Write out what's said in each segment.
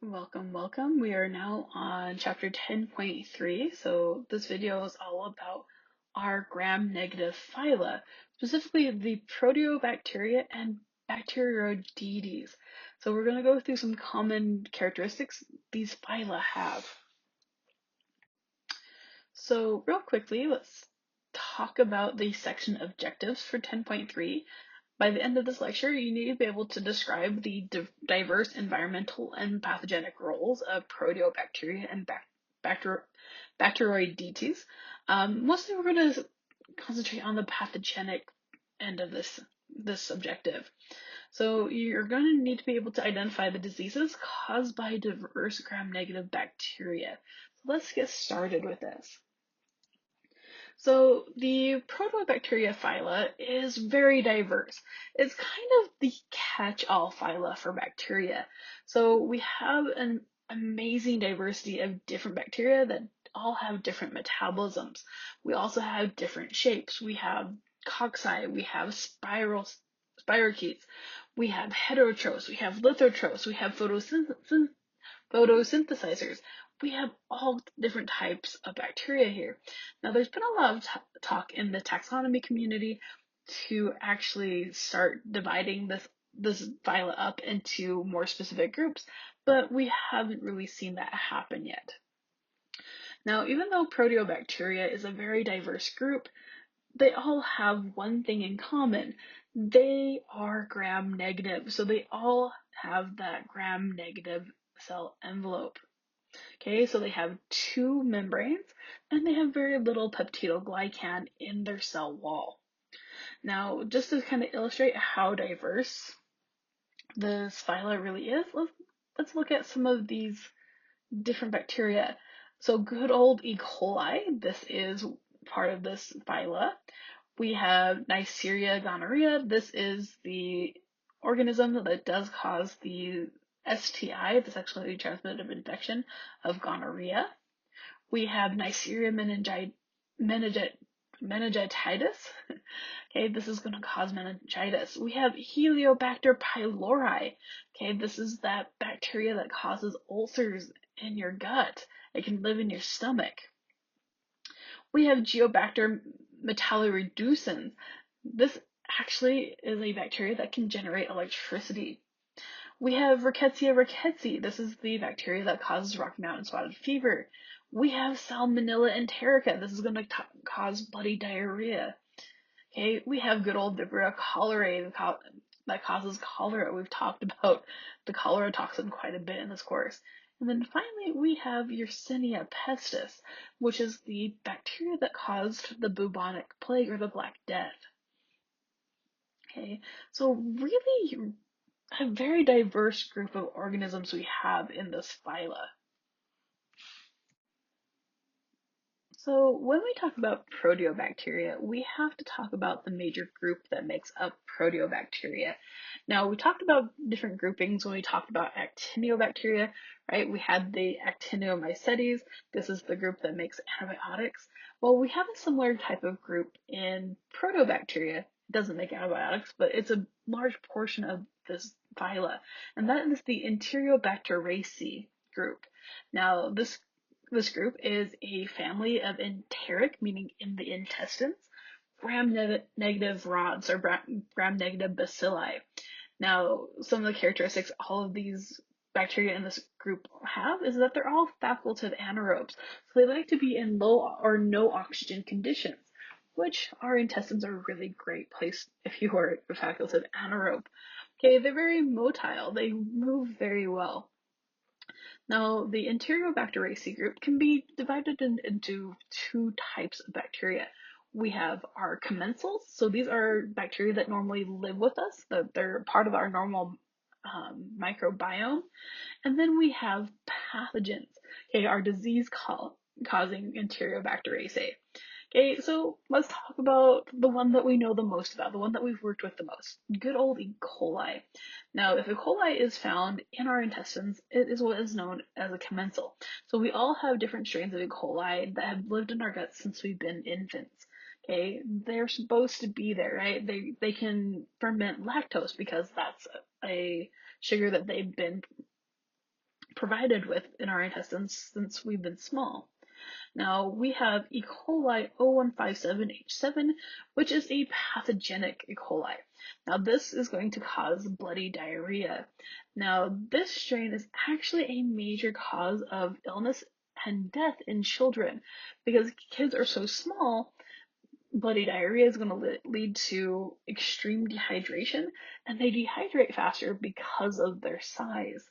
Welcome, welcome. We are now on chapter 10.3. So this video is all about our gram-negative phyla, specifically the Proteobacteria and Bacteriodetes. So we're going to go through some common characteristics these phyla have. So real quickly, let's talk about the section objectives for 10.3. By the end of this lecture, you need to be able to describe the diverse environmental and pathogenic roles of Proteobacteria and Bacteriodetes. Mostly we're going to concentrate on the pathogenic end of this objective. So you're going to need to be able to identify the diseases caused by diverse gram-negative bacteria. So let's get started with this. So the Proteobacteria phyla is very diverse. It's kind of the catch-all phyla for bacteria. So we have an amazing diversity of different bacteria that all have different metabolisms. We also have different shapes. We have cocci, we have spirochetes, we have heterotrophs, we have lithotrophs, we have photosynthesizers. We have all different types of bacteria here. Now, there's been a lot of talk in the taxonomy community to actually start dividing this phyla up into more specific groups, but we haven't really seen that happen yet. Now, even though Proteobacteria is a very diverse group, they all have one thing in common. They are gram-negative, so they all have that gram-negative cell envelope. Okay, so they have two membranes and they have very little peptidoglycan in their cell wall. Now, just to kind of illustrate how diverse this phyla really is, let's look at some of these different bacteria. So good old E. coli, this is part of this phyla. We have Neisseria gonorrhea. This is the organism that does cause the STI, the sexually transmitted infection of gonorrhea. We have Neisseria meningititis. Okay, this is going to cause meningitis. We have Heliobacter pylori. Okay, this is that bacteria that causes ulcers in your gut. It can live in your stomach. We have Geobacter metalloreducens. This actually is a bacteria that can generate electricity. We have Rickettsia rickettsii. This is the bacteria that causes Rocky Mountain spotted fever. We have Salmonella enterica. This is going to cause bloody diarrhea. Okay, we have good old Vibrio cholerae that causes cholera. We've talked about the cholera toxin quite a bit in this course. And then finally, we have Yersinia pestis, which is the bacteria that caused the bubonic plague or the Black Death. Okay, so really a very diverse group of organisms we have in this phyla. So when we talk about proteobacteria, we have to talk about the major group that makes up proteobacteria. Now, we talked about different groupings when we talked about actinobacteria, right? We had the actinomycetes. This is the group that makes antibiotics. Well, we have a similar type of group in protobacteria. It doesn't make antibiotics, but it's a large portion of this phyla, and that is the Enterobacteriaceae group. Now, this group is a family of enteric, meaning in the intestines, gram-negative rods or gram-negative bacilli. Now, some of the characteristics all of these bacteria in this group have is that they're all facultative anaerobes. So they like to be in low or no oxygen conditions, which our intestines are a really great place if you are a facultative anaerobe. Okay, they're very motile. They move very well. Now, the Enterobacteriaceae group can be divided into two types of bacteria. We have our commensals, so these are bacteria that normally live with us, that they're part of our normal microbiome. And then we have pathogens, okay, our disease-causing Enterobacteriaceae. Okay, so let's talk about the one that we know the most about, the one that we've worked with the most. Good old E. coli. Now, if E. coli is found in our intestines, it is what is known as a commensal. So we all have different strains of E. coli that have lived in our guts since we've been infants. Okay, they're supposed to be there, right? They can ferment lactose because that's a sugar that they've been provided with in our intestines since we've been small. Now, we have E. coli 0157H7, which is a pathogenic E. coli. Now, this is going to cause bloody diarrhea. Now, this strain is actually a major cause of illness and death in children because kids are so small. Bloody diarrhea is going to lead to extreme dehydration, and they dehydrate faster because of their size.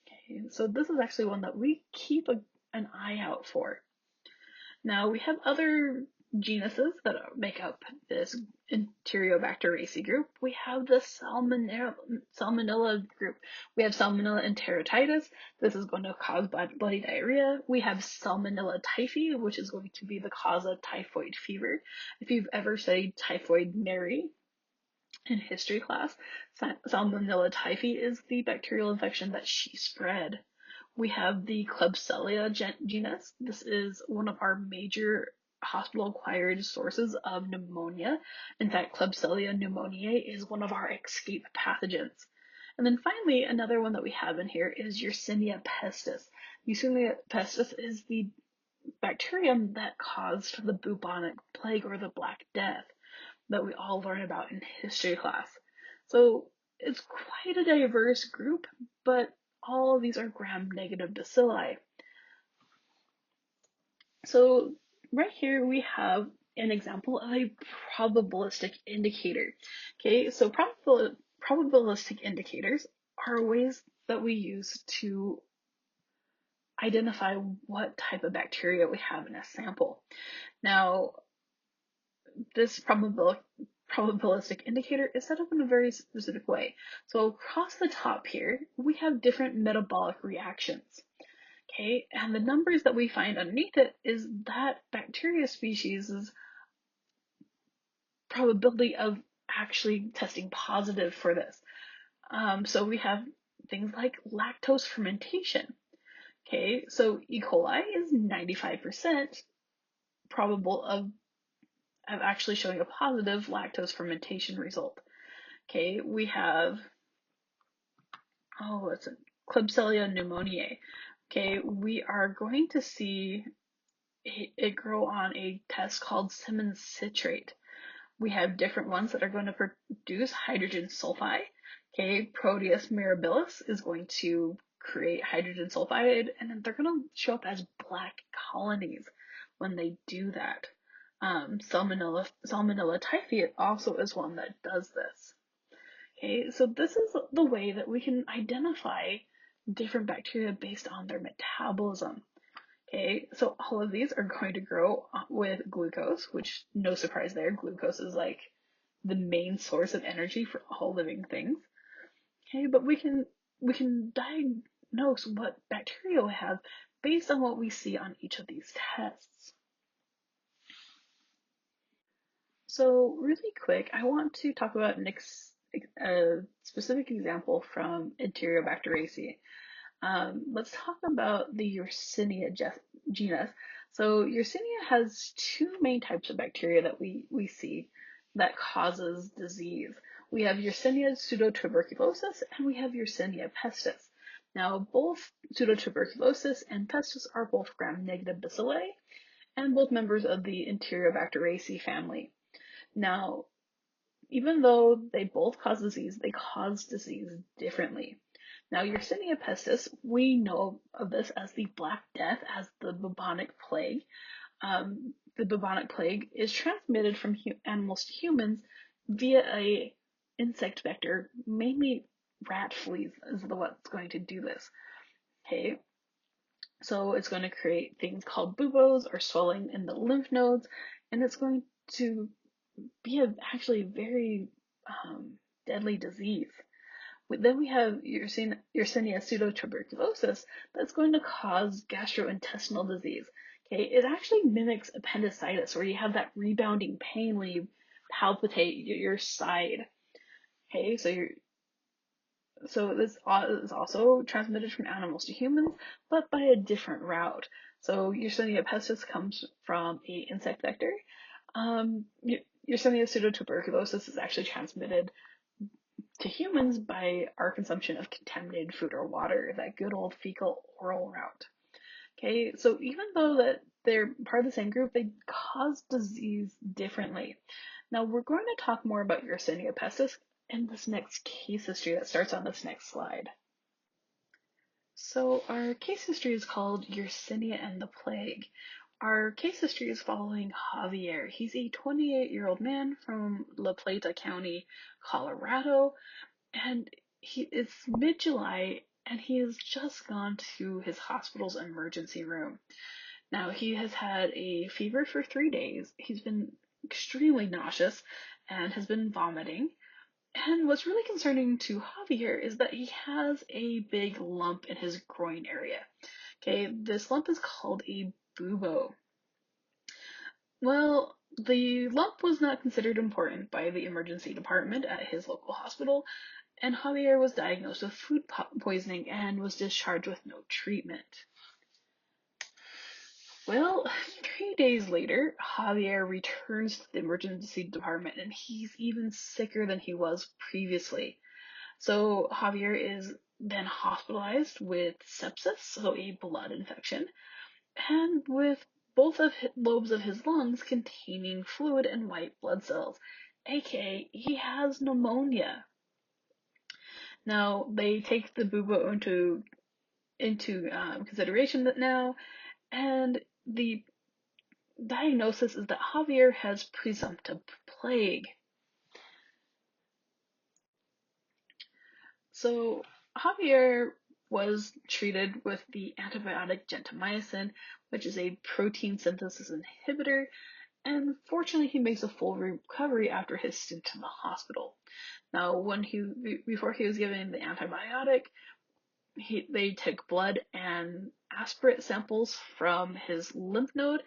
Okay, so this is actually one that we keep an eye out for. Now, we have other genuses that make up this Enterobacteriaceae group. We have the Salmonella group. We have Salmonella enterotitis. This is going to cause bloody diarrhea. We have Salmonella typhi, which is going to be the cause of typhoid fever. If you've ever studied Typhoid Mary in history class, Salmonella typhi is the bacterial infection that she spread. We have the Klebsiella genus. This is one of our major hospital-acquired sources of pneumonia. In fact, Klebsiella pneumoniae is one of our escape pathogens. And then finally, another one that we have in here is Yersinia pestis. Yersinia pestis is the bacterium that caused the bubonic plague or the Black Death that we all learn about in history class. So it's quite a diverse group, but all of these are gram-negative bacilli. So right here we have an example of a probabilistic indicator. Okay, so probabilistic indicators are ways that we use to identify what type of bacteria we have in a sample. Now, this probabilistic indicator is set up in a very specific way. So across the top here, we have different metabolic reactions. Okay, and the numbers that we find underneath it is that bacteria species' probability of actually testing positive for this. So we have things like lactose fermentation. Okay, so E. coli is 95% probable of actually showing a positive lactose fermentation result. Okay, we have, it's a Klebsiella pneumoniae. Okay, we are going to see it grow on a test called Simmons citrate. We have different ones that are going to produce hydrogen sulfide. Okay, Proteus mirabilis is going to create hydrogen sulfide, and then they're going to show up as black colonies when they do that. Salmonella typhi also is one that does this. Okay, so this is the way that we can identify different bacteria based on their metabolism. Okay, so all of these are going to grow with glucose, which no surprise there. Glucose is like the main source of energy for all living things. Okay, but we can diagnose what bacteria we have based on what we see on each of these tests. So really quick, I want to talk about a specific example from Enterobacteriaceae. Let's talk about the Yersinia genus. So Yersinia has two main types of bacteria that we see that causes disease. We have Yersinia pseudotuberculosis and we have Yersinia pestis. Now, both pseudotuberculosis and pestis are both gram-negative bacilli and both members of the Enterobacteriaceae family. Now, even though they both cause disease, they cause disease differently. Now, Yersinia pestis, we know of this as the Black Death, as the bubonic plague. The bubonic plague is transmitted from animals to humans via a insect vector, mainly rat fleas is what's going to do this. Okay, so it's going to create things called buboes or swelling in the lymph nodes, and it's going to be actually very deadly disease. Then we have Yersinia pseudotuberculosis that's going to cause gastrointestinal disease. Okay, it actually mimics appendicitis, where you have that rebounding pain when you palpitate your side. Okay, so this is also transmitted from animals to humans, but by a different route. So Yersinia pestis comes from an insect vector. Yersinia pseudotuberculosis is actually transmitted to humans by our consumption of contaminated food or water, that good old fecal oral route. Okay, so even though that they're part of the same group, they cause disease differently. Now we're going to talk more about Yersinia pestis in this next case history that starts on this next slide. So our case history is called Yersinia and the Plague. Our case history is following Javier. He's a 28-year-old man from La Plata County, Colorado, and it's mid-July and he has just gone to his hospital's emergency room. Now, he has had a fever for 3 days. He's been extremely nauseous and has been vomiting. And what's really concerning to Javier is that he has a big lump in his groin area. Okay, this lump is called a bubo. Well, the lump was not considered important by the emergency department at his local hospital, and Javier was diagnosed with food poisoning and was discharged with no treatment. Well, 3 days later, Javier returns to the emergency department and he's even sicker than he was previously. So Javier is then hospitalized with sepsis, so a blood infection, and with both of his lobes of his lungs containing fluid and white blood cells, aka he has pneumonia. Now they take the bubo into consideration now, and the diagnosis is that Javier has presumptive plague. So Javier was treated with the antibiotic gentamicin, which is a protein synthesis inhibitor, and fortunately he makes a full recovery after his stint in the hospital. Now, before he was given the antibiotic, they took blood and aspirate samples from his lymph node,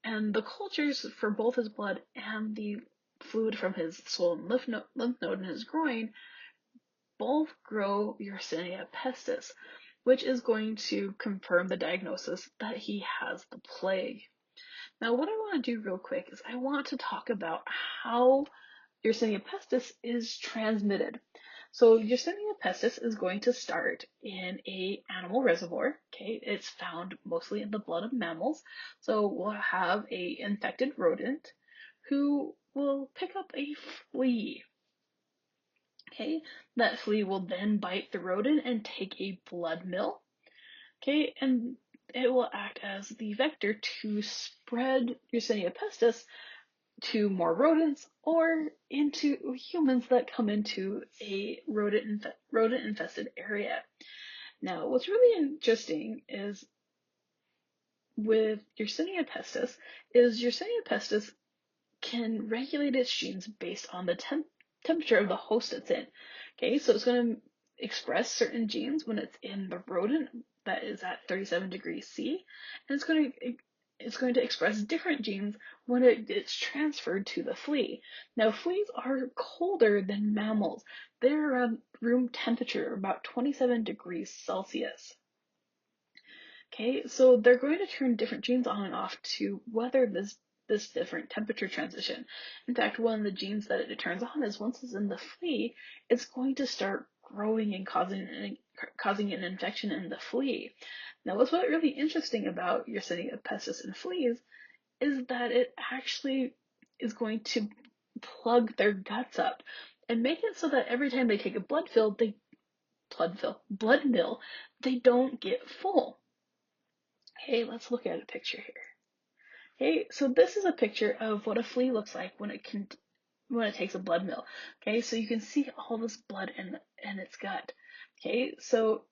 and the cultures for both his blood and the fluid from his swollen lymph node in his groin both grow Yersinia pestis, which is going to confirm the diagnosis that he has the plague. Now, what I want to do real quick is I want to talk about how Yersinia pestis is transmitted. So Yersinia pestis is going to start in a animal reservoir. Okay, it's found mostly in the blood of mammals. So we'll have a infected rodent who will pick up a flea. Okay, that flea will then bite the rodent and take a blood meal. Okay, and it will act as the vector to spread Yersinia pestis to more rodents or into humans that come into a rodent infested area. Now, what's really interesting is with Yersinia pestis can regulate its genes based on the temperature of the host it's in. Okay, so it's going to express certain genes when it's in the rodent that is at 37 degrees C, and it's going to express different genes when it's transferred to the flea. Now, fleas are colder than mammals. They're around room temperature, about 27 degrees Celsius. Okay, so they're going to turn different genes on and off to weather this different temperature transition. In fact, one of the genes that it turns on is once it's in the flea, it's going to start growing and causing an infection in the flea. Now, what's really interesting about Yersinia pestis in fleas is that it actually is going to plug their guts up and make it so that every time they take a blood meal, they don't get full. Okay, let's look at a picture here. Okay, so this is a picture of what a flea looks like when it takes a blood meal. Okay, so you can see all this blood in its gut. Okay, so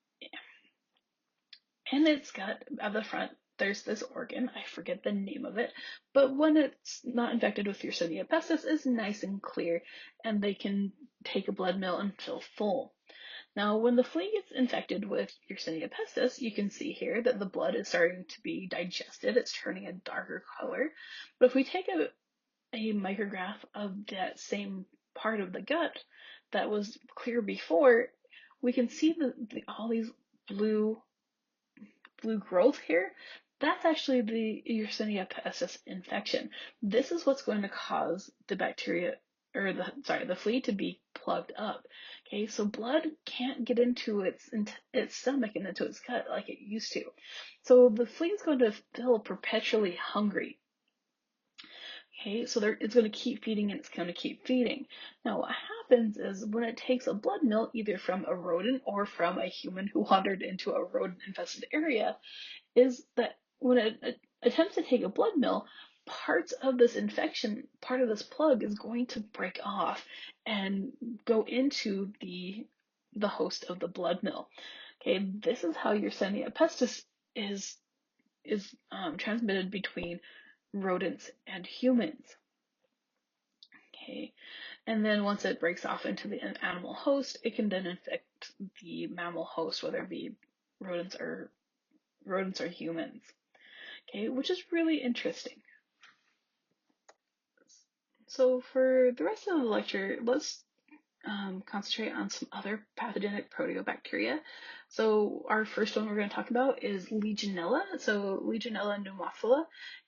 in its gut at the front, there's this organ. I forget the name of it, but when it's not infected with Yersinia pestis, it's nice and clear, and they can take a blood meal and feel full. Now, when the flea gets infected with Yersinia pestis, you can see here that the blood is starting to be digested. It's turning a darker color. But if we take a micrograph of that same part of the gut that was clear before, we can see all these blue growth here. That's actually the Yersinia pestis infection. This is what's going to cause the bacteria the flea to be plugged up. Okay, so blood can't get into its stomach and into its gut like it used to. So the flea is going to feel perpetually hungry. Okay, so it's going to keep feeding and it's going to keep feeding. Now, what happens is when it takes a blood meal, either from a rodent or from a human who wandered into a rodent infested area, is that when it attempts to take a blood meal, parts of this infection, part of this plug is going to break off and go into the host of the blood meal. Okay, this is how Yersinia pestis is transmitted between rodents and humans. Okay, and then once it breaks off into the animal host, it can then infect the mammal host, whether it be rodents or humans. Okay, which is really interesting. So for the rest of the lecture, let's concentrate on some other pathogenic proteobacteria. So our first one we're going to talk about is Legionella. So Legionella pneumophila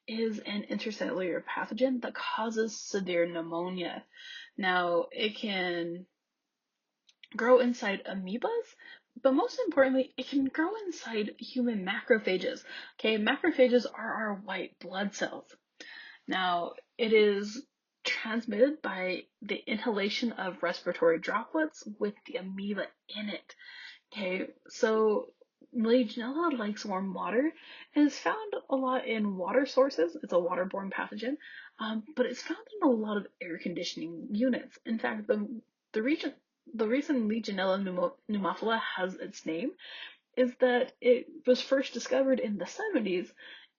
is an intracellular pathogen that causes severe pneumonia. Now, it can grow inside amoebas, but most importantly, it can grow inside human macrophages. Okay, macrophages are our white blood cells. Now, it is transmitted by the inhalation of respiratory droplets with the amoeba in it. Okay, so Legionella likes warm water and is found a lot in water sources. It's a waterborne pathogen, but it's found in a lot of air conditioning units. In fact, the region the reason Legionella pneumophila has its name is that it was first discovered in the 70s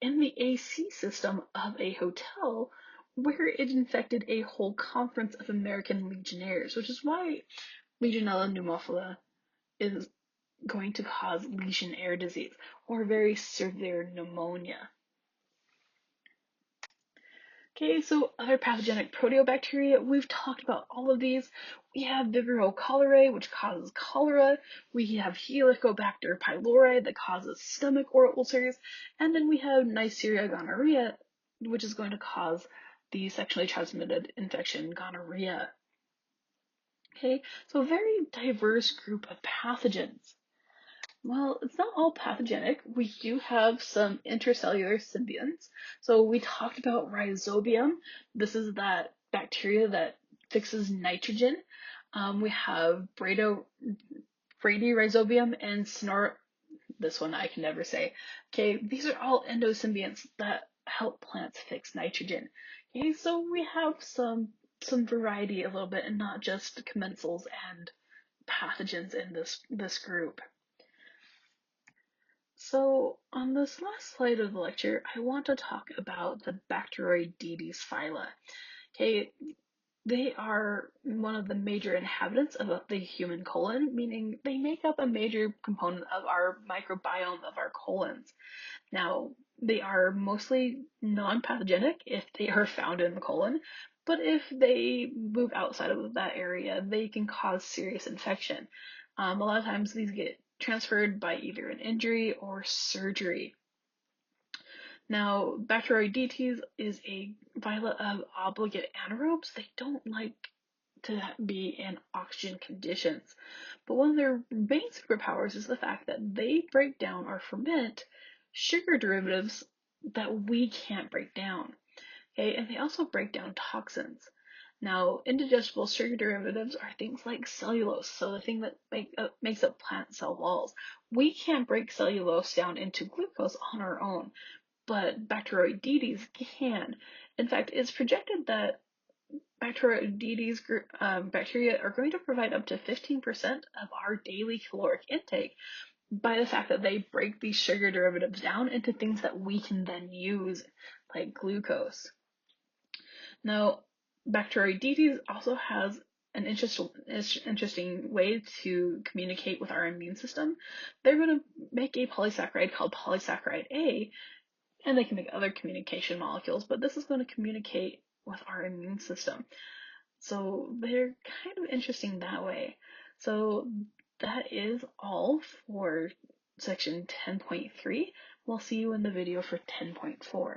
in the AC system of a hotel where it infected a whole conference of American Legionnaires, which is why Legionella pneumophila is going to cause Legionnaire disease or very severe pneumonia. Okay, so other pathogenic proteobacteria, we've talked about all of these. We have Vibrio cholerae, which causes cholera. We have Helicobacter pylori that causes stomach ulcers. And then we have Neisseria gonorrhea, which is going to cause the sexually transmitted infection gonorrhea. Okay, so a very diverse group of pathogens. Well, it's not all pathogenic. We do have some intracellular symbionts. So we talked about rhizobium. This is that bacteria that fixes nitrogen. We have bradyrhizobium and this one I can never say. Okay, these are all endosymbionts that help plants fix nitrogen. Okay, so we have some variety a little bit and not just commensals and pathogens in this group. So on this last slide of the lecture, I want to talk about the Bacteroidetes phyla. Okay, they are one of the major inhabitants of the human colon, meaning they make up a major component of our microbiome of our colons. Now, they are mostly non-pathogenic if they are found in the colon, but if they move outside of that area, they can cause serious infection. A lot of times these get transferred by either an injury or surgery. Now, Bacteroidetes is a phyla of obligate anaerobes. They don't like to be in oxygen conditions. But one of their main superpowers is the fact that they break down or ferment sugar derivatives that we can't break down. Okay, and they also break down toxins. Now, indigestible sugar derivatives are things like cellulose, so the thing that makes up plant cell walls. We can't break cellulose down into glucose on our own, but Bacteroidetes can. In fact, it's projected that Bacteroidetes bacteria are going to provide up to 15% of our daily caloric intake by the fact that they break these sugar derivatives down into things that we can then use, like glucose. Now, Bacteroidetes also has an interesting way to communicate with our immune system. They're going to make a polysaccharide called polysaccharide A, and they can make other communication molecules, but this is going to communicate with our immune system. So they're kind of interesting that way. So that is all for section 10.3. We'll see you in the video for 10.4.